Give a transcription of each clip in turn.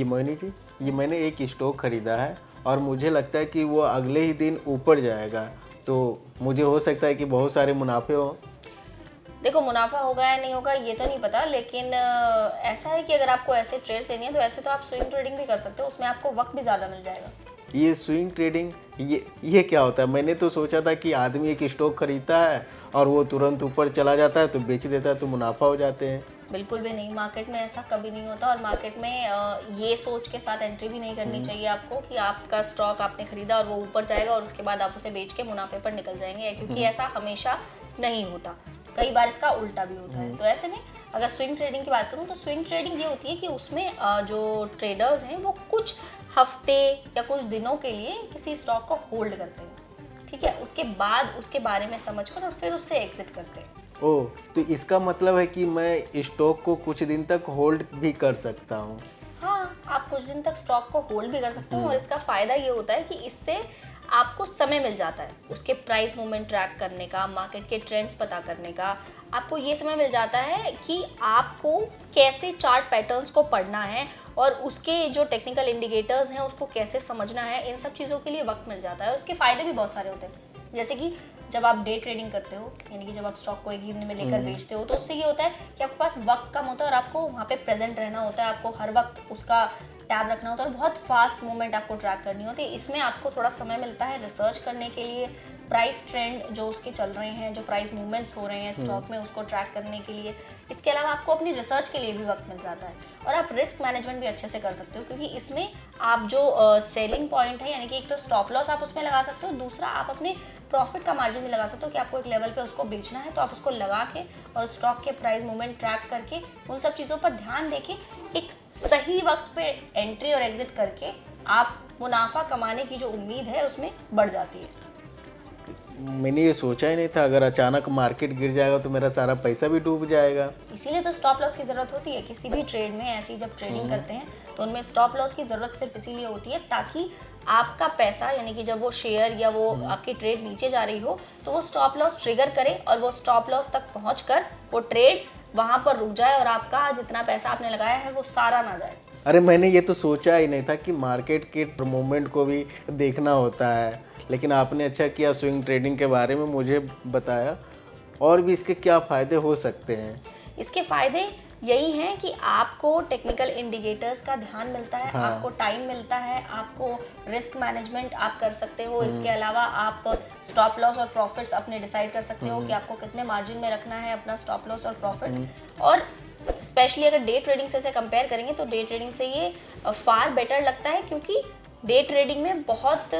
ये मोहिनी जी, ये मैंने एक स्टॉक खरीदा है और मुझे लगता है कि वो अगले ही दिन ऊपर जाएगा, तो मुझे हो सकता है कि बहुत सारे मुनाफे हो। देखो, मुनाफा होगा या नहीं होगा ये तो नहीं पता, लेकिन ऐसा है कि अगर आपको ऐसे ट्रेड्स लेनी है तो ऐसे तो आप स्विंग ट्रेडिंग भी कर सकते हो, उसमें आपको वक्त भी ज़्यादा मिल जाएगा। ये स्विंग ट्रेडिंग, ये क्या होता है? मैंने तो सोचा था कि आदमी एक स्टॉक खरीदता है और वो तुरंत ऊपर चला जाता है तो बेच देता है तो मुनाफा हो जाते हैं। बिल्कुल भी नहीं, मार्केट में ऐसा कभी नहीं होता। और मार्केट में ये सोच के साथ एंट्री भी नहीं करनी चाहिए आपको कि आपका स्टॉक आपने खरीदा और वो ऊपर जाएगा और उसके बाद आप उसे बेच के मुनाफे पर निकल जाएंगे, क्योंकि ऐसा हमेशा नहीं होता। कई बार इसका उल्टा भी होता है। तो ऐसे में अगर स्विंग ट्रेडिंग की बात करूँ तो स्विंग ट्रेडिंग ये होती है कि उसमें जो ट्रेडर्स हैं वो कुछ हफ्ते या कुछ दिनों के लिए किसी स्टॉक को होल्ड करते हैं, ठीक है, उसके बाद उसके बारे में समझकर और फिर उससे एग्जिट करते हैं। ओह, तो इसका मतलब है कि मैं स्टॉक को कुछ दिन तक होल्ड भी कर सकता हूँ। हाँ, आप कुछ दिन तक स्टॉक को होल्ड भी कर सकते हो और इसका फ़ायदा ये होता है कि इससे आपको समय मिल जाता है उसके प्राइस मूवमेंट ट्रैक करने का, मार्केट के ट्रेंड्स पता करने का। आपको ये समय मिल जाता है कि आपको कैसे चार्ट पैटर्न्स को पढ़ना है और उसके जो टेक्निकल इंडिकेटर्स हैं उसको कैसे समझना है, इन सब चीज़ों के लिए वक्त मिल जाता है। और उसके फ़ायदे भी बहुत सारे होते हैं, जैसे कि जब आप डे ट्रेडिंग करते हो, यानी कि जब आप स्टॉक को एक ही दिन में लेकर बेचते हो, तो उससे ये होता है कि आपके पास वक्त कम होता है और आपको वहाँ पे प्रेजेंट रहना होता है, आपको हर वक्त उसका टैब रखना होता है और बहुत फास्ट मूवमेंट आपको ट्रैक करनी होती है। इसमें आपको थोड़ा समय मिलता है रिसर्च करने के लिए, प्राइस ट्रेंड जो उसके चल रहे हैं, जो प्राइस मूवमेंट्स हो रहे हैं स्टॉक में, उसको ट्रैक करने के लिए। इसके अलावा आपको अपनी रिसर्च के लिए भी वक्त मिल जाता है और आप रिस्क मैनेजमेंट भी अच्छे से कर सकते हो, क्योंकि इसमें आप जो सेलिंग पॉइंट है, यानी कि एक तो स्टॉप लॉस आप उसमें लगा सकते हो, दूसरा आप अपने प्रॉफिट का मार्जिन भी लगा सकते हो कि आपको एक लेवल पे उसको बेचना है, तो आप उसको लगा के और स्टॉक के प्राइस मूवमेंट ट्रैक करके उन सब चीज़ों पर ध्यान देके एक सही वक्त पे एंट्री और एग्जिट करके आप मुनाफा कमाने की जो उम्मीद है उसमें बढ़ जाती है। मैंने ये सोचा ही नहीं था, अगर अचानक मार्केट गिर जाएगा तो मेरा सारा पैसा भी डूब जाएगा। इसीलिए तो स्टॉप लॉस की ज़रूरत होती है किसी भी ट्रेड में। ऐसी जब ट्रेडिंग करते हैं तो उनमें स्टॉप लॉस की ज़रूरत सिर्फ इसीलिए होती है ताकि आपका पैसा, यानी कि जब वो शेयर या वो आपकी ट्रेड नीचे जा रही हो तो वो स्टॉप लॉस ट्रिगर करे और वो स्टॉप लॉस तक पहुंचकर वो ट्रेड वहां पर रुक जाए और आपका जितना पैसा आपने लगाया है वो सारा ना जाए। अरे, मैंने ये तो सोचा ही नहीं था कि मार्केट के मूवमेंट को भी देखना होता है, लेकिन आपने अच्छा किया स्विंग ट्रेडिंग के बारे में मुझे बताया। और भी इसके क्या फ़ायदे हो सकते हैं? इसके फायदे यही हैं कि आपको टेक्निकल इंडिकेटर्स का ध्यान मिलता है, हाँ। आपको टाइम मिलता है, आपको रिस्क मैनेजमेंट आप कर सकते हो। इसके अलावा आप स्टॉप लॉस और प्रॉफिट्स अपने डिसाइड कर सकते हो कि आपको कितने मार्जिन में रखना है अपना स्टॉप लॉस और प्रॉफिट। और स्पेशली अगर डे ट्रेडिंग से कंपेयर करेंगे तो डे ट्रेडिंग से ये फार बेटर लगता है, क्योंकि डे ट्रेडिंग में बहुत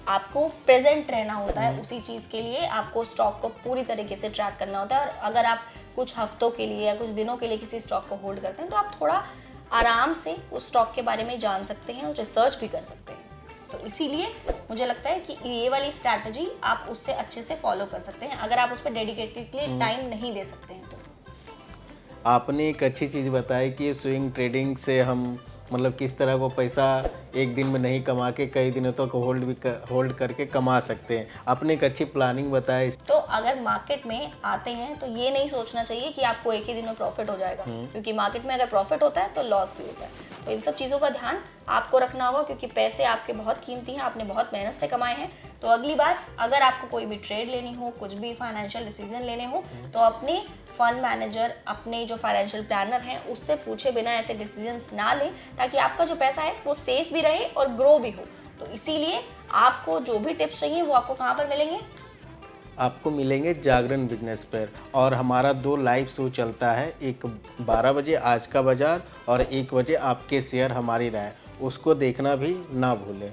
आपको प्रेजेंट रहना होता है उसी चीज़ के लिए, आपको स्टॉक को पूरी तरीके से ट्रैक करना होता है। और अगर आप कुछ हफ्तों के लिए या कुछ दिनों के लिए किसी स्टॉक को होल्ड करते हैं तो आप थोड़ा आराम से उस स्टॉक के बारे में जान सकते हैं और रिसर्च भी कर सकते हैं। तो इसीलिए मुझे लगता है कि ये वाली स्ट्रैटेजी आप उससे अच्छे से फॉलो कर सकते हैं अगर आप उस पर डेडिकेटेडली टाइम नहीं दे सकते हैं तो। आपने एक अच्छी चीज़ बताई कि स्विंग ट्रेडिंग से हम मतलब किस तरह को पैसा एक दिन में नहीं कमा के कई दिनों तक होल्ड करके कमा सकते हैं। आपने एक अच्छी प्लानिंग बताई। तो अगर मार्केट में आते हैं तो ये नहीं सोचना चाहिए कि आपको एक ही दिन में प्रॉफिट हो जाएगा, क्योंकि मार्केट में अगर प्रॉफिट होता है तो लॉस भी होता है। तो इन सब चीज़ों का ध्यान आपको रखना होगा, क्योंकि पैसे आपके बहुत कीमती हैं, आपने बहुत मेहनत से कमाए हैं। तो अगली बार अगर आपको कोई भी ट्रेड लेनी हो, कुछ भी फाइनेंशियल डिसीजन लेने हो, तो अपने फंड मैनेजर, अपने जो फाइनेंशियल प्लानर हैं उससे पूछे बिना ऐसे डिसीजंस ना लें, ताकि आपका जो पैसा है वो सेफ भी रहे और ग्रो भी हो। तो इसीलिए आपको जो भी टिप्स चाहिए वो आपको कहाँ पर मिलेंगे? आपको मिलेंगे जागरण बिजनेस पर। और हमारा 2 लाइव शो चलता है, एक 12 बजे आज का बाजार और 1 बजे आपके शेयर हमारी राय, उसको देखना भी ना भूलें।